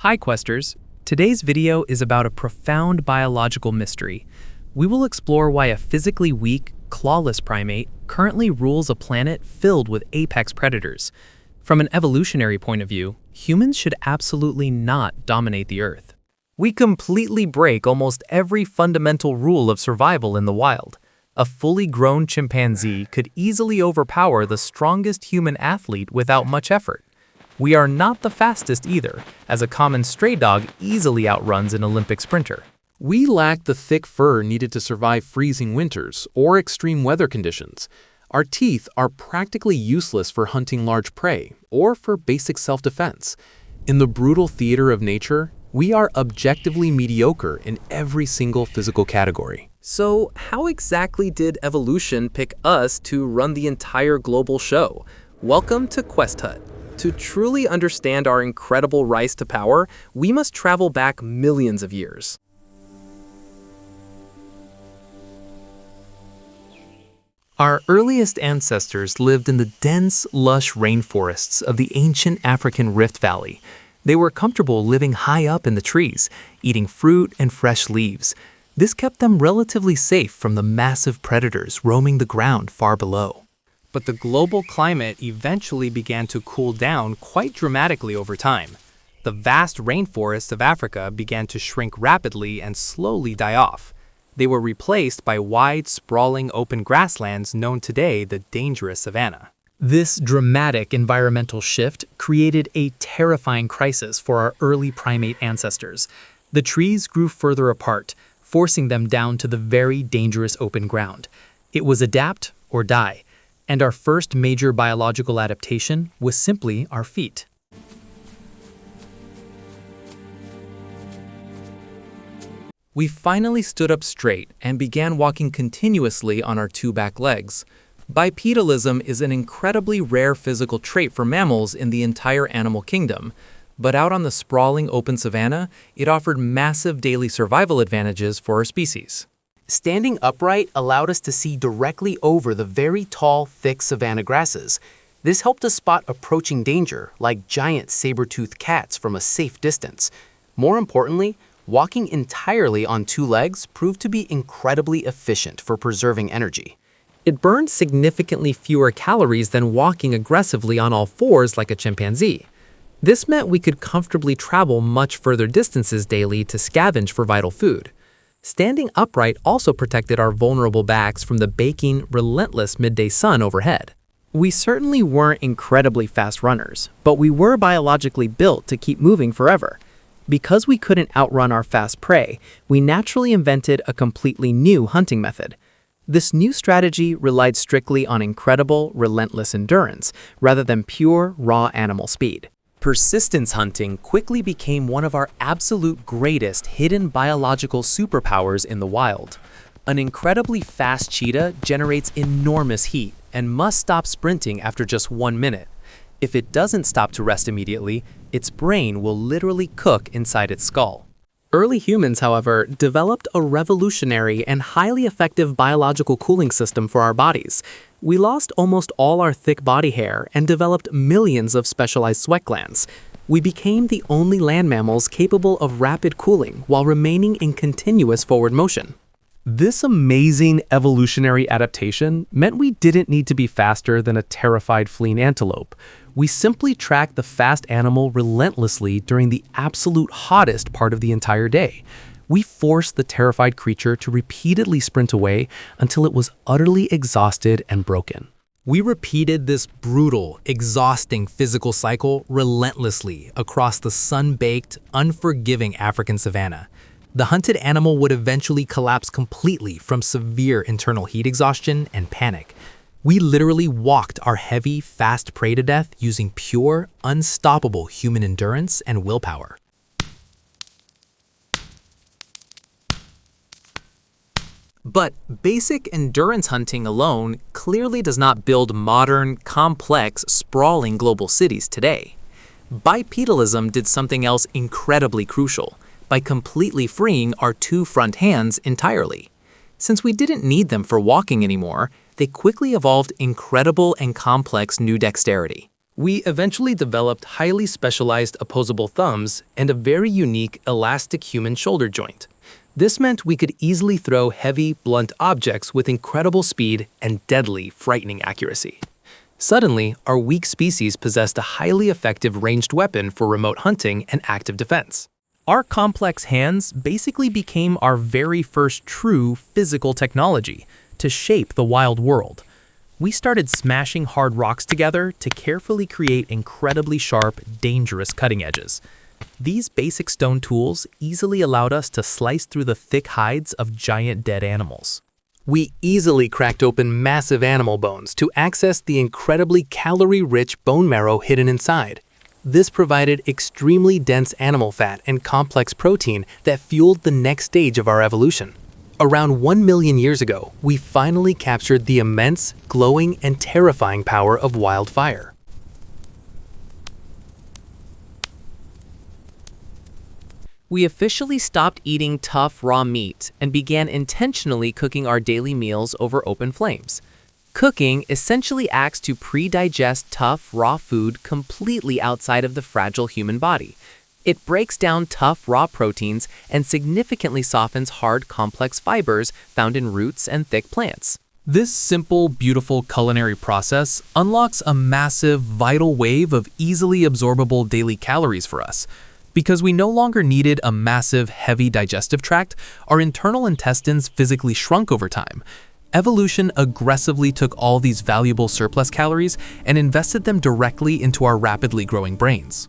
Hi Questers! Today's video is about a profound biological mystery. We will explore why a physically weak, clawless primate currently rules a planet filled with apex predators. From an evolutionary point of view, humans should absolutely not dominate the Earth. We completely break almost every fundamental rule of survival in the wild. A fully grown chimpanzee could easily overpower the strongest human athlete without much effort. We are not the fastest either, as a common stray dog easily outruns an Olympic sprinter. We lack the thick fur needed to survive freezing winters or extreme weather conditions. Our teeth are practically useless for hunting large prey or for basic self-defense. In the brutal theater of nature, we are objectively mediocre in every single physical category. So, how exactly did evolution pick us to run the entire global show? Welcome to Questhut. To truly understand our incredible rise to power, we must travel back millions of years. Our earliest ancestors lived in the dense, lush rainforests of the ancient African Rift Valley. They were comfortable living high up in the trees, eating fruit and fresh leaves. This kept them relatively safe from the massive predators roaming the ground far below. But the global climate eventually began to cool down quite dramatically over time. The vast rainforests of Africa began to shrink rapidly and slowly die off. They were replaced by wide, sprawling open grasslands known today the dangerous savanna. This dramatic environmental shift created a terrifying crisis for our early primate ancestors. The trees grew further apart, forcing them down to the very dangerous open ground. It was adapt or die, and our first major biological adaptation was simply our feet. We finally stood up straight and began walking continuously on our two back legs. Bipedalism is an incredibly rare physical trait for mammals in the entire animal kingdom, but out on the sprawling open savanna, it offered massive daily survival advantages for our species. Standing upright allowed us to see directly over the very tall, thick savanna grasses. This helped us spot approaching danger, like giant saber-toothed cats, from a safe distance. More importantly, walking entirely on two legs proved to be incredibly efficient for preserving energy. It burned significantly fewer calories than walking aggressively on all fours like a chimpanzee. This meant we could comfortably travel much further distances daily to scavenge for vital food. Standing upright also protected our vulnerable backs from the baking, relentless midday sun overhead. We certainly weren't incredibly fast runners, but we were biologically built to keep moving forever. Because we couldn't outrun our fast prey, we naturally invented a completely new hunting method. This new strategy relied strictly on incredible, relentless endurance, rather than pure, raw animal speed. Persistence hunting quickly became one of our absolute greatest hidden biological superpowers in the wild. An incredibly fast cheetah generates enormous heat and must stop sprinting after just 1 minute. If it doesn't stop to rest immediately, its brain will literally cook inside its skull. Early humans, however, developed a revolutionary and highly effective biological cooling system for our bodies. We lost almost all our thick body hair and developed millions of specialized sweat glands. We became the only land mammals capable of rapid cooling while remaining in continuous forward motion. This amazing evolutionary adaptation meant we didn't need to be faster than a terrified fleeing antelope. We simply tracked the fast animal relentlessly during the absolute hottest part of the entire day. We forced the terrified creature to repeatedly sprint away until it was utterly exhausted and broken. We repeated this brutal, exhausting physical cycle relentlessly across the sun-baked, unforgiving African savanna. The hunted animal would eventually collapse completely from severe internal heat exhaustion and panic. We literally walked our heavy, fast prey to death using pure, unstoppable human endurance and willpower. But basic endurance hunting alone clearly does not build modern, complex, sprawling global cities today. Bipedalism did something else incredibly crucial by completely freeing our two front hands entirely. Since we didn't need them for walking anymore, they quickly evolved incredible and complex new dexterity. We eventually developed highly specialized opposable thumbs and a very unique elastic human shoulder joint. This meant we could easily throw heavy, blunt objects with incredible speed and deadly, frightening accuracy. Suddenly, our weak species possessed a highly effective ranged weapon for remote hunting and active defense. Our complex hands basically became our very first true physical technology to shape the wild world. We started smashing hard rocks together to carefully create incredibly sharp, dangerous cutting edges. These basic stone tools easily allowed us to slice through the thick hides of giant dead animals. We easily cracked open massive animal bones to access the incredibly calorie-rich bone marrow hidden inside. This provided extremely dense animal fat and complex protein that fueled the next stage of our evolution. Around 1 million years ago, we finally captured the immense, glowing, and terrifying power of wildfire. We officially stopped eating tough raw meat and began intentionally cooking our daily meals over open flames. Cooking essentially acts to pre-digest tough raw food completely outside of the fragile human body. It breaks down tough raw proteins and significantly softens hard complex fibers found in roots and thick plants. This simple, beautiful culinary process unlocks a massive, vital wave of easily absorbable daily calories for us. Because we no longer needed a massive, heavy digestive tract, our internal intestines physically shrunk over time. Evolution aggressively took all these valuable surplus calories and invested them directly into our rapidly growing brains.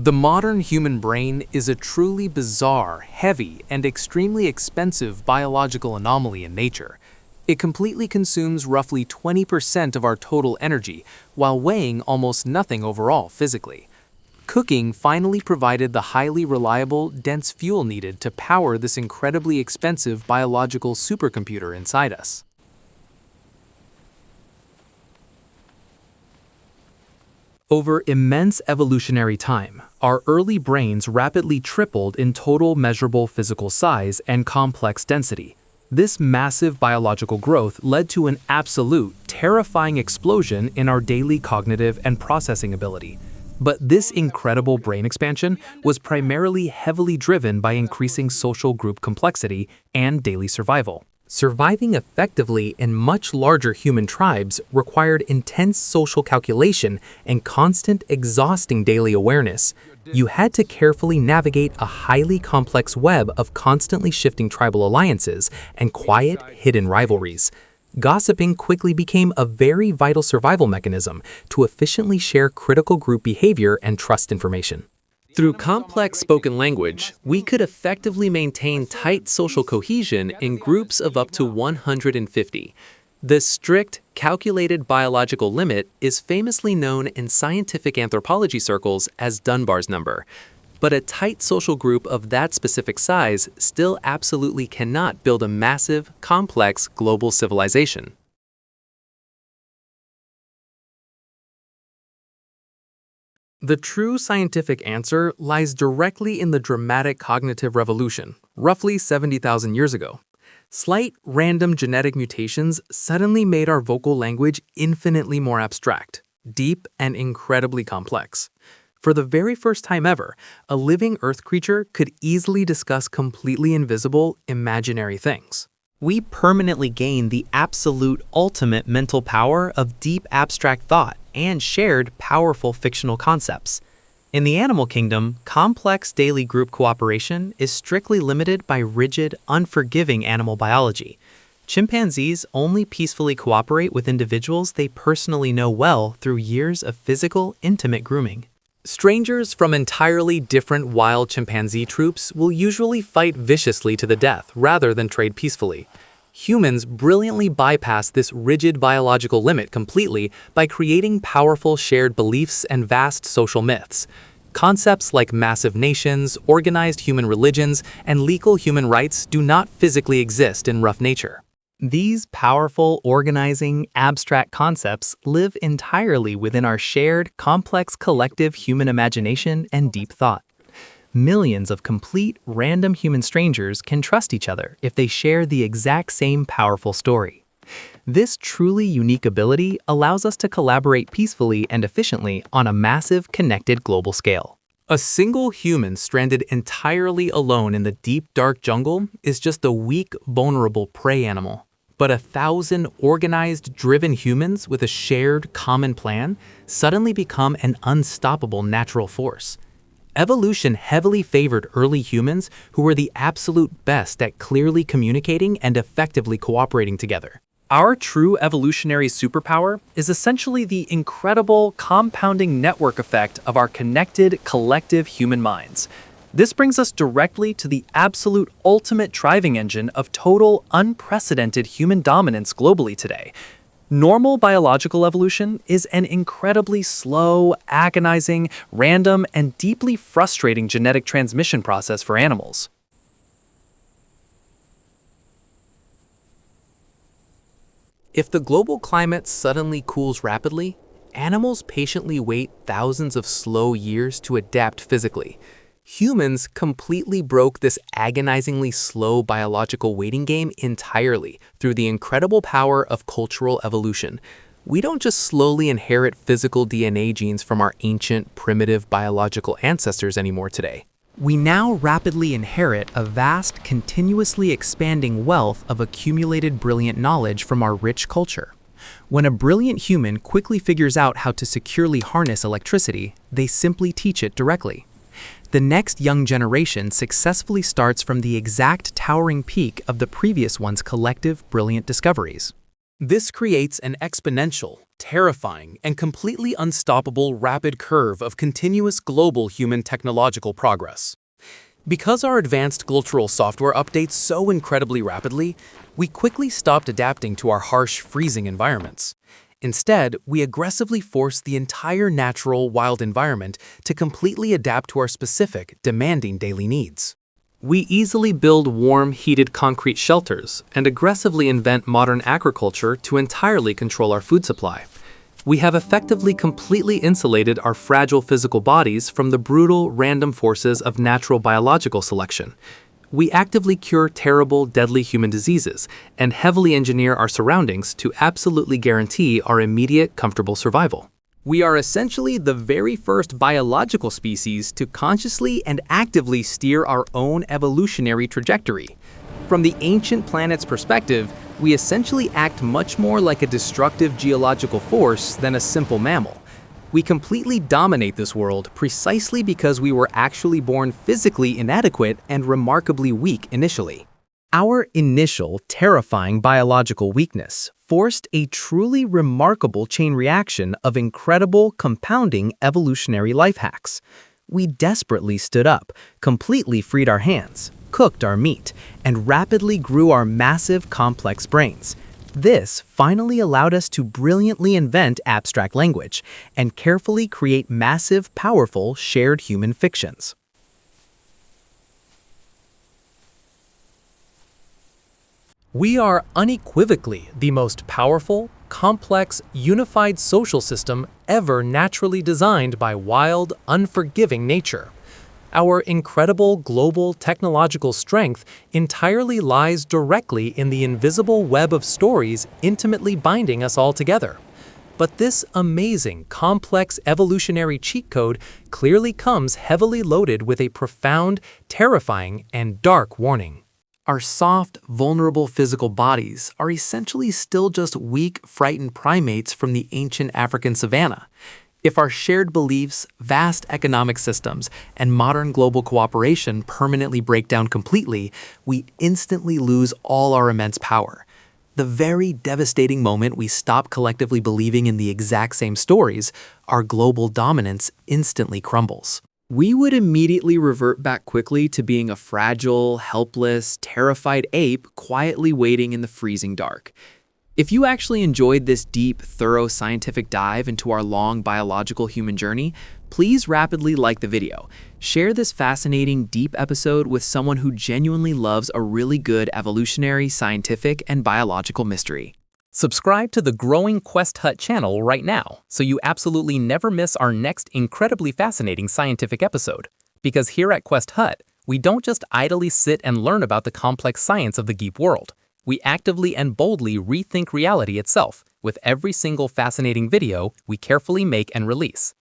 The modern human brain is a truly bizarre, heavy, and extremely expensive biological anomaly in nature. It completely consumes roughly 20% of our total energy, while weighing almost nothing overall physically. Cooking finally provided the highly reliable, dense fuel needed to power this incredibly expensive biological supercomputer inside us. Over immense evolutionary time, our early brains rapidly tripled in total measurable physical size and complex density. This massive biological growth led to an absolute, terrifying explosion in our daily cognitive and processing ability. But this incredible brain expansion was primarily heavily driven by increasing social group complexity and daily survival. Surviving effectively in much larger human tribes required intense social calculation and constant, exhausting daily awareness. You had to carefully navigate a highly complex web of constantly shifting tribal alliances and quiet, hidden rivalries. Gossiping quickly became a very vital survival mechanism to efficiently share critical group behavior and trust information. Through complex spoken language, we could effectively maintain tight social cohesion in groups of up to 150. This strict, calculated biological limit is famously known in scientific anthropology circles as Dunbar's number. But a tight social group of that specific size still absolutely cannot build a massive, complex global civilization. The true scientific answer lies directly in the dramatic cognitive revolution, roughly 70,000 years ago. Slight, random genetic mutations suddenly made our vocal language infinitely more abstract, deep, and incredibly complex. For the very first time ever, a living Earth creature could easily discuss completely invisible, imaginary things. We permanently gained the absolute ultimate mental power of deep abstract thought and shared powerful fictional concepts. In the animal kingdom, complex daily group cooperation is strictly limited by rigid, unforgiving animal biology. Chimpanzees only peacefully cooperate with individuals they personally know well through years of physical, intimate grooming. Strangers from entirely different wild chimpanzee troops will usually fight viciously to the death rather than trade peacefully. Humans brilliantly bypass this rigid biological limit completely by creating powerful shared beliefs and vast social myths. Concepts like massive nations, organized human religions, and legal human rights do not physically exist in rough nature. These powerful, organizing, abstract concepts live entirely within our shared, complex collective human imagination and deep thought. Millions of complete, random human strangers can trust each other if they share the exact same powerful story. This truly unique ability allows us to collaborate peacefully and efficiently on a massive, connected global scale. A single human stranded entirely alone in the deep, dark jungle is just a weak, vulnerable prey animal. But 1,000 organized, driven humans with a shared, common plan suddenly become an unstoppable natural force. Evolution heavily favored early humans who were the absolute best at clearly communicating and effectively cooperating together. Our true evolutionary superpower is essentially the incredible compounding network effect of our connected, collective human minds. This brings us directly to the absolute ultimate driving engine of total, unprecedented human dominance globally today. Normal biological evolution is an incredibly slow, agonizing, random, and deeply frustrating genetic transmission process for animals. If the global climate suddenly cools rapidly, animals patiently wait thousands of slow years to adapt physically. Humans completely broke this agonizingly slow biological waiting game entirely through the incredible power of cultural evolution. We don't just slowly inherit physical DNA genes from our ancient, primitive biological ancestors anymore today. We now rapidly inherit a vast, continuously expanding wealth of accumulated brilliant knowledge from our rich culture. When a brilliant human quickly figures out how to securely harness electricity, they simply teach it directly. The next young generation successfully starts from the exact towering peak of the previous one's collective brilliant discoveries. This creates an exponential, terrifying, and completely unstoppable rapid curve of continuous global human technological progress. Because our advanced cultural software updates so incredibly rapidly, we quickly stopped adapting to our harsh, freezing environments. Instead, we aggressively force the entire natural, wild environment to completely adapt to our specific, demanding daily needs. We easily build warm, heated concrete shelters and aggressively invent modern agriculture to entirely control our food supply. We have effectively completely insulated our fragile physical bodies from the brutal, random forces of natural biological selection. We actively cure terrible, deadly human diseases and heavily engineer our surroundings to absolutely guarantee our immediate, comfortable survival. We are essentially the very first biological species to consciously and actively steer our own evolutionary trajectory. From the ancient planet's perspective, we essentially act much more like a destructive geological force than a simple mammal. We completely dominate this world precisely because we were actually born physically inadequate and remarkably weak initially. Our initial, terrifying biological weakness forced a truly remarkable chain reaction of incredible, compounding evolutionary life hacks. We desperately stood up, completely freed our hands, cooked our meat, and rapidly grew our massive, complex brains. This finally allowed us to brilliantly invent abstract language and carefully create massive, powerful, shared human fictions. We are unequivocally the most powerful, complex, unified social system ever naturally designed by wild, unforgiving nature. Our incredible global technological strength entirely lies directly in the invisible web of stories intimately binding us all together. But this amazing, complex evolutionary cheat code clearly comes heavily loaded with a profound, terrifying, and dark warning. Our soft, vulnerable physical bodies are essentially still just weak, frightened primates from the ancient African savanna. If our shared beliefs, vast economic systems, and modern global cooperation permanently break down completely, we instantly lose all our immense power. The very devastating moment we stop collectively believing in the exact same stories, our global dominance instantly crumbles. We would immediately revert back quickly to being a fragile, helpless, terrified ape quietly waiting in the freezing dark. If you actually enjoyed this deep, thorough scientific dive into our long biological human journey, please rapidly like the video. Share this fascinating, deep episode with someone who genuinely loves a really good evolutionary, scientific, and biological mystery. Subscribe to the growing Questhut channel right now so you absolutely never miss our next incredibly fascinating scientific episode. Because here at Questhut, we don't just idly sit and learn about the complex science of the geek world. We actively and boldly rethink reality itself with every single fascinating video we carefully make and release.